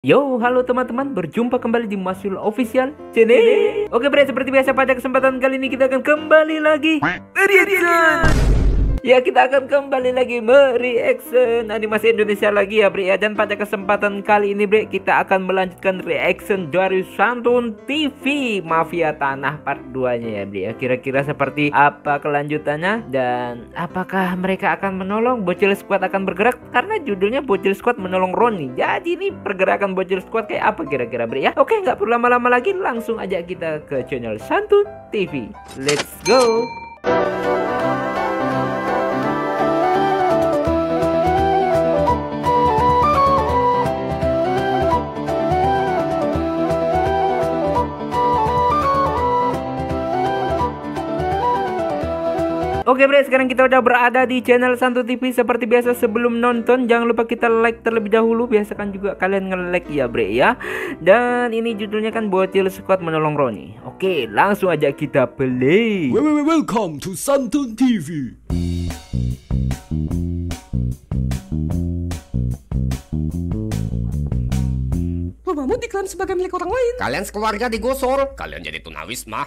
Yo, halo teman-teman, berjumpa kembali di Masul Official Channel. Oke bre, seperti biasa pada kesempatan kali ini kita akan kembali lagi reaction. Ya, kita akan kembali lagi mereaction animasi Indonesia lagi ya bre ya. Dan pada kesempatan kali ini bre, kita akan melanjutkan reaction dari Santun TV Mafia Tanah part 2 nya ya bre ya. Kira-kira seperti apa kelanjutannya dan apakah mereka akan menolong Bocil Squad akan bergerak, karena judulnya Bocil Squad menolong Roni. Jadi ini pergerakan Bocil Squad kayak apa kira-kira bre ya. Oke, nggak perlu lama-lama lagi, langsung aja kita ke channel Santun TV. Let's go. Oke bre, sekarang kita udah berada di channel Santun TV. Seperti biasa sebelum nonton jangan lupa kita like terlebih dahulu. Biasakan juga kalian nge-like ya bre ya. Dan ini judulnya kan Bocil Squad menolong Roni. Oke, langsung aja kita play. Welcome to Santun TV. Rumahmu diklaim sebagai milik orang lain. Kalian sekeluarga digusur. Kalian jadi tunawisma.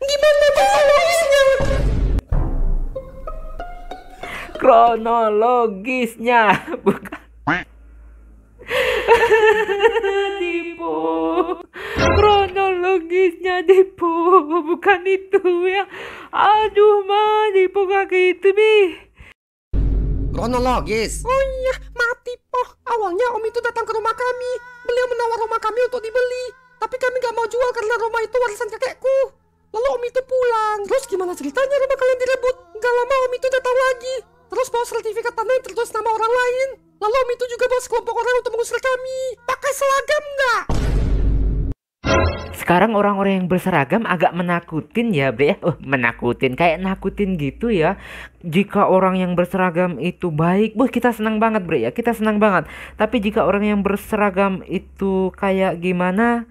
Gimana kronologisnya? Kronologisnya bukan Dipo. Kronologisnya Dipo, bukan itu ya. Aduh mah, Dipo gak gitu bi. Kronologis. Oh iya, mati po. Awalnya om itu datang ke rumah kami. Beliau menawar rumah kami untuk dibeli. Tapi kami gak mau jual karena rumah itu warisan kakekku. Lalu om itu pulang. Terus gimana ceritanya rumah kalian direbut? Gak lama om itu datang lagi. Terus bawa sertifikat tanah yang tertulis nama orang lain. Lalu om itu juga bawa sekelompok orang untuk mengusir kami. Pakai seragam nggak? Sekarang orang-orang yang berseragam agak menakutin ya bre. Menakutin, kayak nakutin gitu ya. Jika orang yang berseragam itu baik, kita senang banget bre ya. Kita senang banget. Tapi jika orang yang berseragam itu kayak gimana,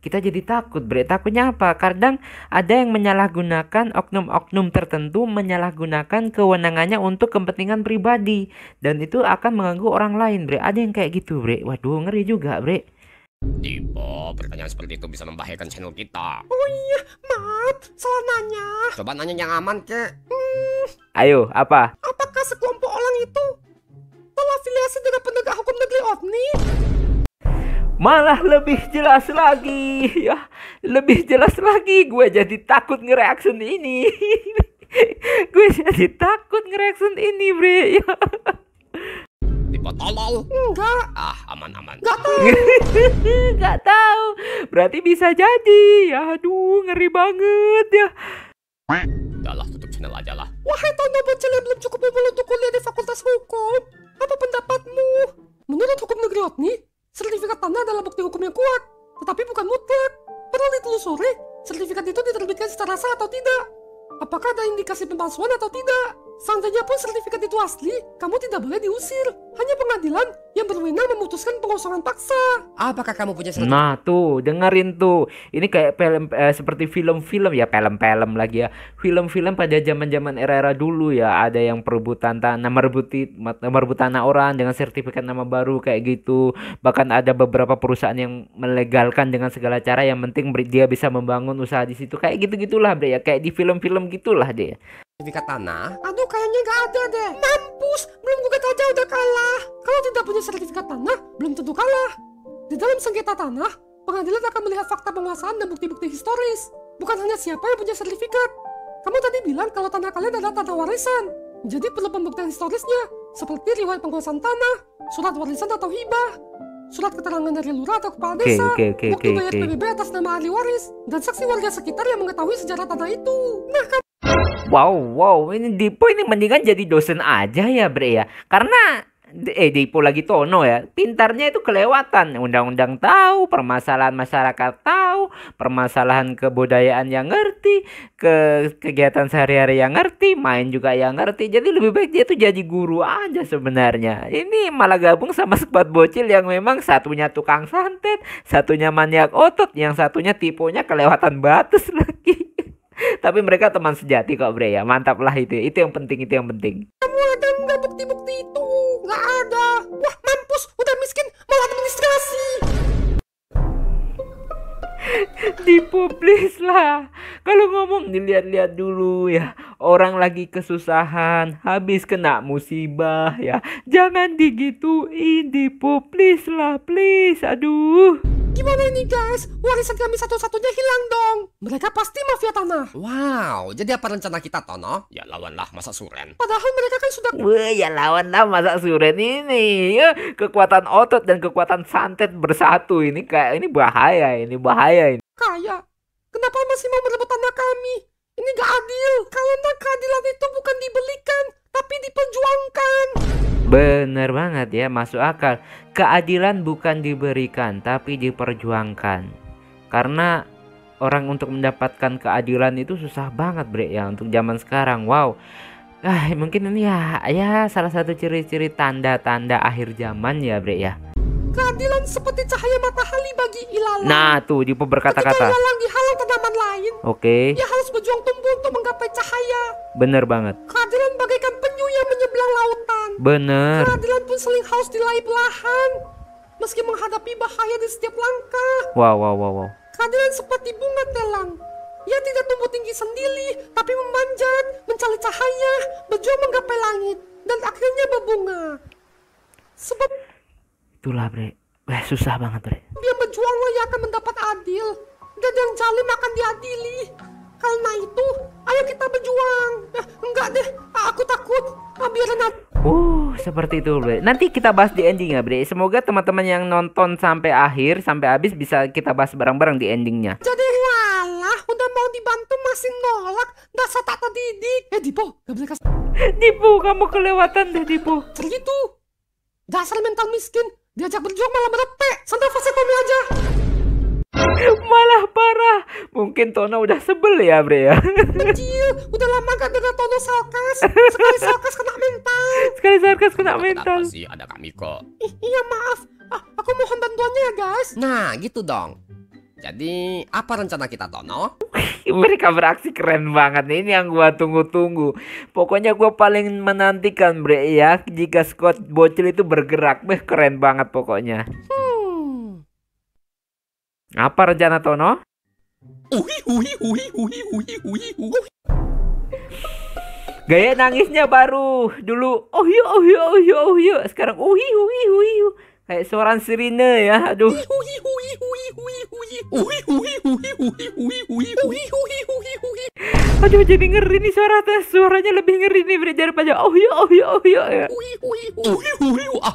kita jadi takut bre. Takutnya apa? Kadang ada yang menyalahgunakan, oknum-oknum tertentu menyalahgunakan kewenangannya untuk kepentingan pribadi, dan itu akan mengganggu orang lain bre. Ada yang kayak gitu bre. Waduh, ngeri juga bre. Dipo, pertanyaan seperti itu bisa membahayakan channel kita. Oh iya, maaf, salah nanya. Coba nanya yang aman, kek. Ayo, apa? Apakah sekelompok orang itu telah afiliasi dengan penegak hukum negeri OVNI? Malah lebih jelas lagi ya, lebih jelas lagi. Gue jadi takut nge-reaction ini. Gue jadi takut nge-reaction ini bre ya. Dipo tolol. Enggak. Aman-aman. Enggak tahu. Gak tahu. Berarti bisa jadi. Ya, aduh, ngeri banget ya. Udahlah, tutup channel aja lah. Wahai Tono bocil yang belum cukup umur untuk kuliah di Fakultas Hukum, apa pendapatmu? Menurut hukum negeri OVNI, sertifikat tanah adalah bukti hukum yang kuat, tetapi bukan mutlak. Perlu ditelusuri, sertifikat itu diterbitkan secara sah atau tidak. Apakah ada indikasi pemalsuan atau tidak? Seandainya pun sertifikat itu asli, kamu tidak boleh diusir. Hanya pengadilan yang berwenang memutuskan pengosongan paksa. Apakah kamu punya sertifikat? Nah tuh, dengerin tuh. Ini kayak film seperti film-film ya, film-film lagi ya. Film-film pada zaman-zaman era-era dulu ya. Ada yang perebutan tanah, merebut tanah orang dengan sertifikat nama baru kayak gitu. Bahkan ada beberapa perusahaan yang melegalkan dengan segala cara. Yang penting dia bisa membangun usaha di situ. Kayak gitu-gitulah deh ya. Kayak di film-film gitulah deh. Sertifikat tanah? Aduh, kayaknya nggak ada deh. Mampus, belum gugat aja udah kalah. Kalau tidak punya sertifikat tanah, belum tentu kalah. Di dalam sengketa tanah, pengadilan akan melihat fakta penguasaan dan bukti-bukti historis. Bukan hanya siapa yang punya sertifikat. Kamu tadi bilang kalau tanah kalian adalah tanah warisan. Jadi perlu pembuktian historisnya, seperti riwayat penguasaan tanah, surat warisan atau hibah, surat keterangan dari lurah atau kepala desa, bukti bayar PBB atas nama ahli waris, dan saksi warga sekitar yang mengetahui sejarah tanah itu. Nah, Wow, ini Dipo ini mendingan jadi dosen aja ya bre ya. Karena Dipo lagi Tono ya, pintarnya itu kelewatan. Undang-undang tahu, permasalahan masyarakat tahu, permasalahan kebudayaan yang ngerti, kegiatan sehari-hari yang ngerti, main juga yang ngerti. Jadi lebih baik dia tuh jadi guru aja sebenarnya. Ini malah gabung sama squad bocil yang memang satunya tukang santet, satunya maniak otot, yang satunya tiponya kelewatan batas lagi. Tapi mereka teman sejati kok bre ya. Mantap lah itu. Itu yang penting, itu yang penting. Kamu ada nggak bukti-bukti itu? Nggak ada. Wah mampus, udah miskin malah administrasi. Dipublis lah. Kalau ngomong dilihat-lihat dulu ya. Orang lagi kesusahan, habis kena musibah ya. Jangan digituin, dipublis lah, please. Aduh. Gimana ini guys? Warisan kami satu-satunya hilang dong. Mereka pasti mafia tanah. Wow, jadi apa rencana kita, Tono? Ya lawanlah masa suren. Padahal mereka kan sudah... Wah, ya lawanlah masa suren ini. Ya, kekuatan otot dan kekuatan santet bersatu ini kayak ini bahaya, ini. kaya. Kenapa masih mau merebut tanah kami? Ini gak adil. Karena keadilan itu bukan dibelikan, tapi diperjuangkan. Bener banget ya, masuk akal. Keadilan bukan diberikan, tapi diperjuangkan. Karena orang untuk mendapatkan keadilan itu susah banget, Bre, ya, untuk zaman sekarang. Wow. Mungkin ini ya salah satu ciri-ciri tanda-tanda akhir zaman ya, Bre, ya. Keadilan seperti cahaya matahari bagi ilalang. Nah, tuh Dipo Ketika berkata-kata. ilalang dihalang tanaman lain, Oke, ia harus berjuang tumbuh untuk menggapai cahaya. bener banget. Keadilan bagaikan penyu yang menyeberang lautan. Bener. Keadilan pun seling haus dilai belahan, meski menghadapi bahaya di setiap langkah. Wow. Keadilan seperti bunga telang. Ia tidak tumbuh tinggi sendiri, tapi memanjat, mencari cahaya, berjuang menggapai langit, dan akhirnya berbunga. Sebab Itulah, Bre. Susah banget, Bre. dia berjuanglah ia akan mendapat adil, dan yang zalim akan diadili. Karena itu, ayo kita berjuang. Enggak deh, aku takut. Biarin aja. Seperti itu, Bre. Nanti kita bahas di ending ya, Bre. Semoga teman-teman yang nonton sampai akhir, sampai habis bisa kita bahas bareng-bareng di endingnya. Jadi walah, udah mau dibantu masih nolak. Dasar tak terdidik. Dipo, gak boleh kasih. Dipo, kamu kelewatan deh, Dipo. Segitu. Dasar mental miskin. Diajak berjuang malah merepek. Santai fase Tommy aja. Malah parah. Mungkin Tono udah sebel ya, Bre, ya. Kecil, udah lama gak dengar Tono sarkas. Sekali sarkas kena mental. Sekali sarkas kena Apa mental. sih, ada kami kok. Iya maaf. Aku mohon bantuannya ya guys. Nah, gitu dong. Jadi, apa rencana kita, Tono? Mereka beraksi keren banget nih. Ini yang gua tunggu-tunggu. Pokoknya gua paling menantikan, Bre, ya, jika Scott bocil itu bergerak. Keren banget pokoknya. Apa rencana Tono? Gaya nangisnya baru dulu. Oh yo. Sekarang kayak suara sirine ya. Aduh. Aduh, jadi ngeri nih suaranya lebih ngeri nih daripada oh yo ya.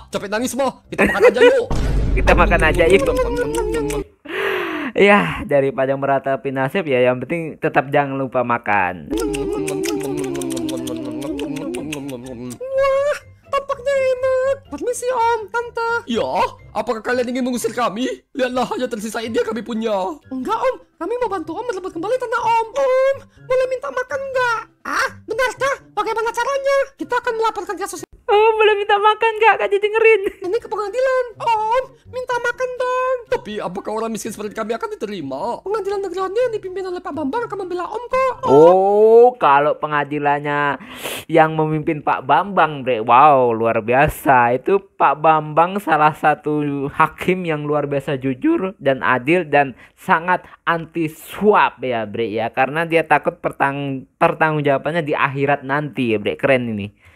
Capek nangis mo. Kita makan aja yuk. Kita makan aja yuk. Ya, daripada meratapi nasib ya, yang penting tetap jangan lupa makan. Wah, tampaknya enak. Permisi om, tante. Ya, apakah kalian ingin mengusir kami? Lihatlah, hanya tersisa ini yang kami punya. Enggak om, kami mau bantu om merebut kembali tanah om. Om, boleh minta makan enggak? Benarkah? Bagaimana caranya? Kita akan melaporkan kasus Oh, boleh minta makan gak? Kak dengerin. ini ke pengadilan. Om, minta makan dong. Tapi apakah orang miskin seperti kami akan diterima? Pengadilan negeri Oni yang dipimpin oleh Pak Bambang akan membela om kok. Oh, kalau pengadilannya yang memimpin Pak Bambang, Bre. Wow, luar biasa. Itu Pak Bambang salah satu hakim yang luar biasa jujur dan adil dan sangat anti suap ya, Bre, ya. Karena dia takut pertanggungjawabannya di akhirat nanti ya, Bre. Keren ini.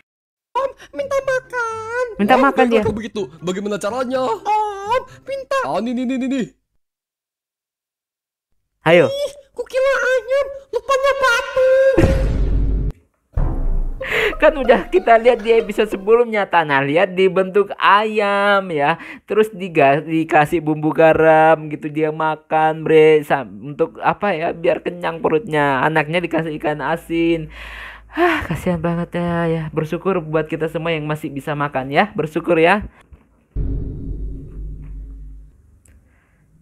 Om, minta makan. Minta makan dia. Kalau begitu, bagaimana caranya? Om, minta. Nih. Ayo. Kukira ayam, lupanya batu. Kan udah kita lihat di episode sebelumnya, Tanah lihat dibentuk ayam ya. Terus dikasih bumbu garam gitu, dia makan, Bre. Untuk apa ya? Biar kenyang perutnya. Anaknya dikasih ikan asin. Kasihan banget ya. Bersyukur buat kita semua yang masih bisa makan ya. Bersyukur ya.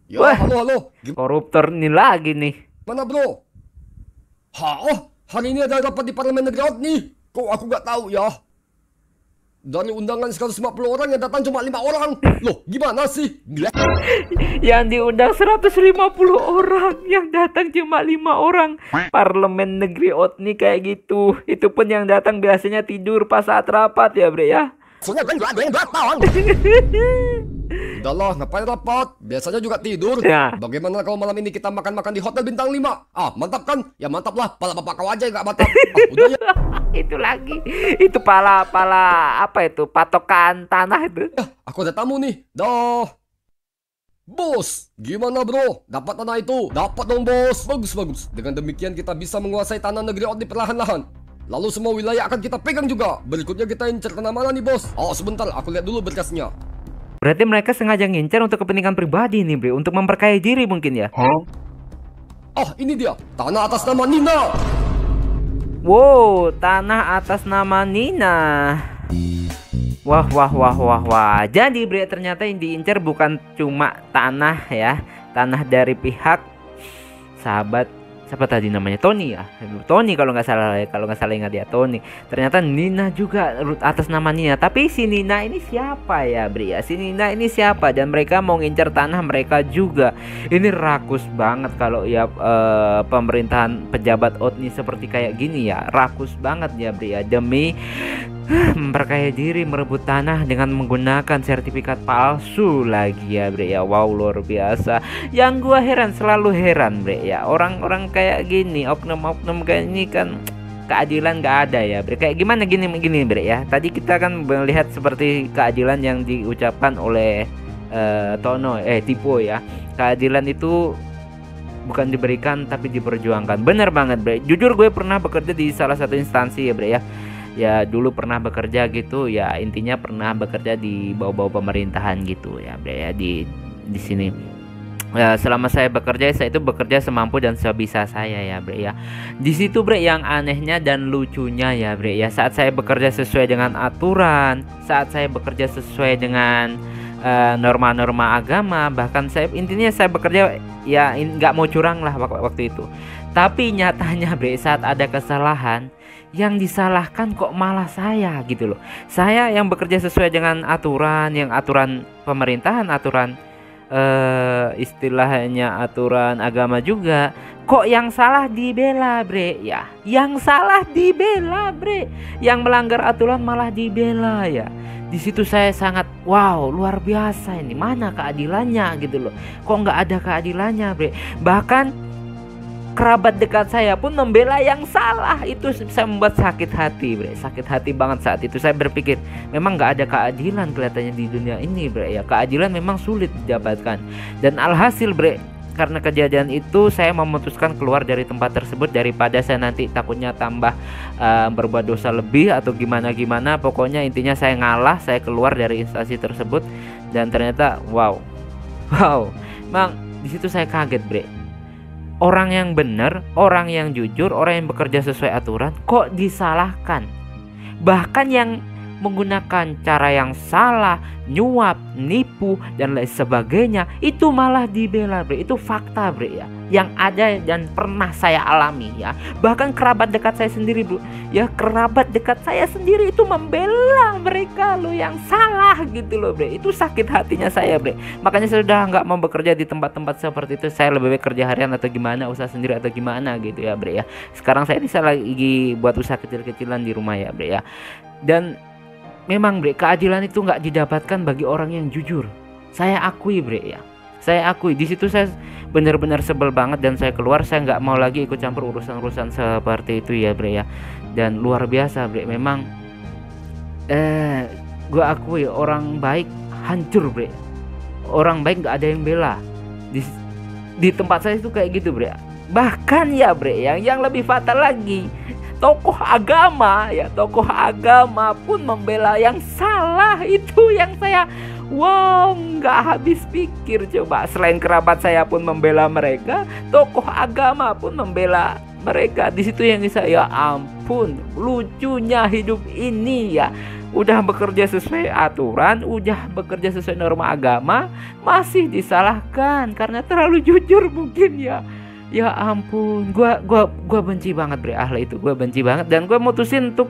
Ya, Wah. halo. Koruptor ini lagi nih. Mana bro? Hari ini ada rapat di Parlemen Negeri nih. Kok aku nggak tahu ya? Dari undangan 150 orang yang datang cuma 5 orang. Loh, gimana sih? Gila. Yang diundang 150 orang, yang datang cuma 5 orang. Parlemen Negeri Otni kayak gitu. Itu pun yang datang biasanya tidur pas saat rapat ya, Bre, ya. Soalnya kan nggak ada yang datang. Udahlah, ngapain rapat? Biasanya juga tidur. Ya. Bagaimana kalau malam ini kita makan-makan di hotel bintang 5? Ah, mantap kan? Ya mantap lah, pala bapak kau aja yang gak mantap. Ah, udah ya. Itu lagi. Itu pala apa itu? Patokan tanah itu. Aku ada tamu nih. Dah. Bos, gimana bro? Dapat tanah itu? Dapat dong bos. Bagus, bagus. Dengan demikian kita bisa menguasai tanah negeri Odni perlahan-lahan. Lalu semua wilayah akan kita pegang juga. Berikutnya kita incer tanah mana nih bos? Oh sebentar, aku lihat dulu berkasnya. Berarti mereka sengaja ngincar untuk kepentingan pribadi nih, Bre. Untuk memperkaya diri mungkin ya. Ah, ini dia. Tanah atas nama Nina. Wow, tanah atas nama Nina. Wah. Jadi Bre, ternyata yang diincar bukan cuma tanah ya. Tanah dari pihak sahabat, siapa tadi namanya? Tony ya. Tony kalau nggak salah ya. Kalau nggak salah ingat ya, Tony. Ternyata Nina juga atas nama Nina. Tapi si Nina ini siapa ya, Bre ya? Si Nina ini siapa? Dan mereka mau ngincar tanah mereka juga. Ini rakus banget kalau ya pemerintahan pejabat Odni seperti kayak gini ya. Rakus banget ya, Bre ya. Demi memperkaya diri, merebut tanah dengan menggunakan sertifikat palsu lagi ya, Bre ya. Wow, luar biasa. Yang gua heran, selalu heran, Bre ya. Orang-orang kayak gini, oknum-oknum kayak ini kan keadilan gak ada ya, Bre. Kayak gimana gini Bre ya. Tadi kita kan melihat seperti keadilan yang diucapkan oleh Tipo ya. Keadilan itu bukan diberikan tapi diperjuangkan. Bener banget, Bre. Jujur gue pernah bekerja di salah satu instansi ya, Bre ya. Ya dulu pernah bekerja gitu ya, intinya pernah bekerja di bawah-bawah pemerintahan gitu ya, Bre ya, di sini. Ya, selama saya bekerja itu bekerja semampu dan sebisa saya ya, Bre ya. Di situ, Bre, yang anehnya dan lucunya ya, Bre ya, saat saya bekerja sesuai dengan aturan, saat saya bekerja sesuai dengan norma-norma agama, bahkan saya intinya saya bekerja ya nggak mau curang lah waktu itu. Tapi nyatanya, Bre, saat ada kesalahan, yang disalahkan kok malah saya gitu loh. Saya yang bekerja sesuai dengan aturan, yang aturan pemerintahan, aturan istilahnya aturan agama juga, kok yang salah dibela, Bre ya. Yang salah dibela, Bre. Yang melanggar aturan malah dibela ya. Di situ saya sangat wow, luar biasa ini. Mana keadilannya gitu loh. Kok nggak ada keadilannya, Bre. Bahkan kerabat dekat saya pun membela yang salah. Itu saya membuat sakit hati, Bre. Sakit hati banget saat itu. Saya berpikir memang nggak ada keadilan kelihatannya di dunia ini, Bre ya. Keadilan memang sulit didapatkan. Dan alhasil, Bre, karena kejadian itu saya memutuskan keluar dari tempat tersebut daripada saya nanti takutnya tambah berbuat dosa lebih atau gimana. Pokoknya intinya saya ngalah, saya keluar dari instansi tersebut. Dan ternyata wow, Mang, di situ saya kaget, Bre. Orang yang benar, orang yang jujur, orang yang bekerja sesuai aturan kok disalahkan. Bahkan yang menggunakan cara yang salah, nyuap, nipu dan lain sebagainya, itu malah dibela, Bre. Itu fakta, Bre ya, yang ada dan pernah saya alami ya. Bahkan kerabat dekat saya sendiri, Bro ya, kerabat dekat saya sendiri itu membela mereka lo yang salah gitu loh, Bre. Itu sakit hatinya saya, Bre. Makanya saya sudah nggak mau bekerja di tempat-tempat seperti itu. Saya lebih baik kerja harian atau gimana, usaha sendiri atau gimana gitu ya, Bre ya. Sekarang saya lagi buat usaha kecil-kecilan di rumah ya, Bre ya. Dan memang, Bre, keadilan itu nggak didapatkan bagi orang yang jujur. Saya akui, Bre ya. Saya akui. Di situ saya benar-benar sebel banget dan saya keluar. Saya nggak mau lagi ikut campur urusan-urusan seperti itu ya, Bre ya. Dan luar biasa, Bre. Memang gue akui orang baik hancur, Bre. Orang baik nggak ada yang bela. Di tempat saya itu kayak gitu, Bre. Bahkan ya, Bre, yang lebih fatal lagi, tokoh agama pun membela yang salah. Itu yang saya wow, nggak habis pikir. Coba, selain kerabat saya pun membela mereka, tokoh agama pun membela mereka. Di situ yang saya, ya ampun, lucunya hidup ini ya. Udah bekerja sesuai aturan, udah bekerja sesuai norma agama, masih disalahkan karena terlalu jujur mungkin ya. Ya ampun, gua benci banget, Bre, ahli itu. Gua benci banget dan gue mutusin untuk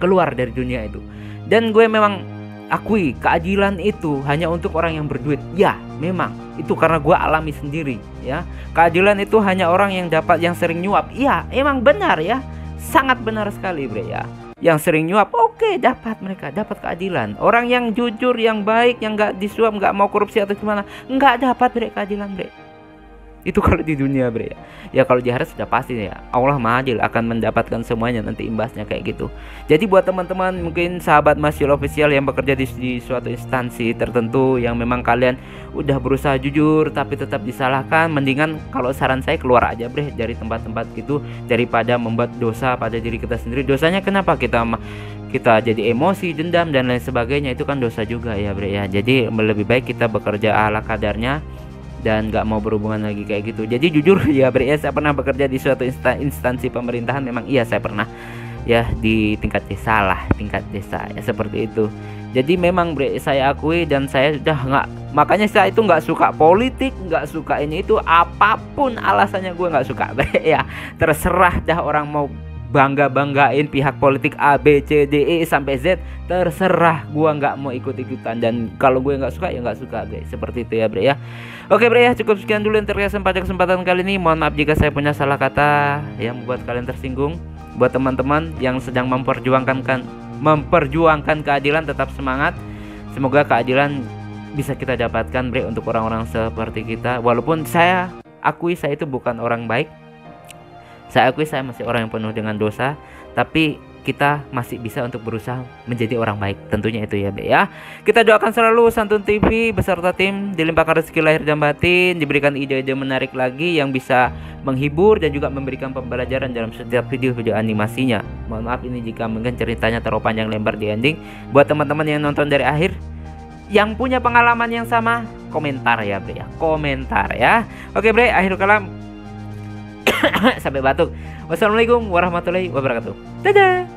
keluar dari dunia itu. Dan gue memang akui keadilan itu hanya untuk orang yang berduit. Ya, memang itu karena gue alami sendiri ya. Keadilan itu hanya orang yang dapat, yang sering nyuap. Iya, emang benar ya. Sangat benar sekali, Bre ya. yang sering nyuap, oke, dapat mereka dapat keadilan. Orang yang jujur, yang baik, yang nggak disuap, nggak mau korupsi atau gimana, nggak dapat bre keadilan bre. Itu kalau di dunia bre ya. Ya kalau di akhirat sudah pasti ya, Allah Maha Adil akan mendapatkan semuanya nanti imbasnya kayak gitu. Jadi buat teman-teman mungkin sahabat Masyul Official yang bekerja di suatu instansi tertentu yang memang kalian udah berusaha jujur tapi tetap disalahkan, mendingan kalau saran saya keluar aja bre dari tempat-tempat gitu daripada membuat dosa pada diri kita sendiri. Dosanya kenapa? Kita jadi emosi, dendam dan lain sebagainya, itu kan dosa juga ya bre ya. Jadi lebih baik kita bekerja ala kadarnya dan nggak mau berhubungan lagi kayak gitu. Jadi jujur ya bre ya, saya pernah bekerja di suatu instansi pemerintahan, memang iya saya pernah ya di tingkat desa lah, tingkat desa ya seperti itu. Jadi memang bre saya akui dan saya sudah nggak, makanya saya itu nggak suka politik, nggak suka ini itu, apapun alasannya gue nggak suka bre ya. Terserah dah orang mau banggain pihak politik A, B, C, D, E sampai Z, terserah, gua nggak mau ikut-ikutan. Dan kalau gue nggak suka ya nggak suka bre, seperti itu ya bre ya. Oke bre ya, cukup sekian dulu yang terkait pada kesempatan kali ini. Mohon maaf jika saya punya salah kata yang membuat kalian tersinggung. Buat teman-teman yang sedang memperjuangkan keadilan, tetap semangat. Semoga keadilan bisa kita dapatkan bre untuk orang-orang seperti kita. Walaupun saya akui saya itu bukan orang baik, saya akui saya masih orang yang penuh dengan dosa, tapi kita masih bisa untuk berusaha menjadi orang baik. Tentunya itu ya Be ya. Kita doakan selalu Santun TV beserta tim dilimpahkan rezeki lahir dan batin, diberikan ide-ide menarik lagi yang bisa menghibur dan juga memberikan pembelajaran dalam setiap video-video animasinya. Mohon maaf ini jika mungkin ceritanya terlalu panjang lebar di ending. Buat teman-teman yang nonton dari akhir, yang punya pengalaman yang sama, komentar ya Bre ya, komentar ya. Oke Bre, akhir kalam sampai batuk. Wassalamualaikum warahmatullahi wabarakatuh. Dadah.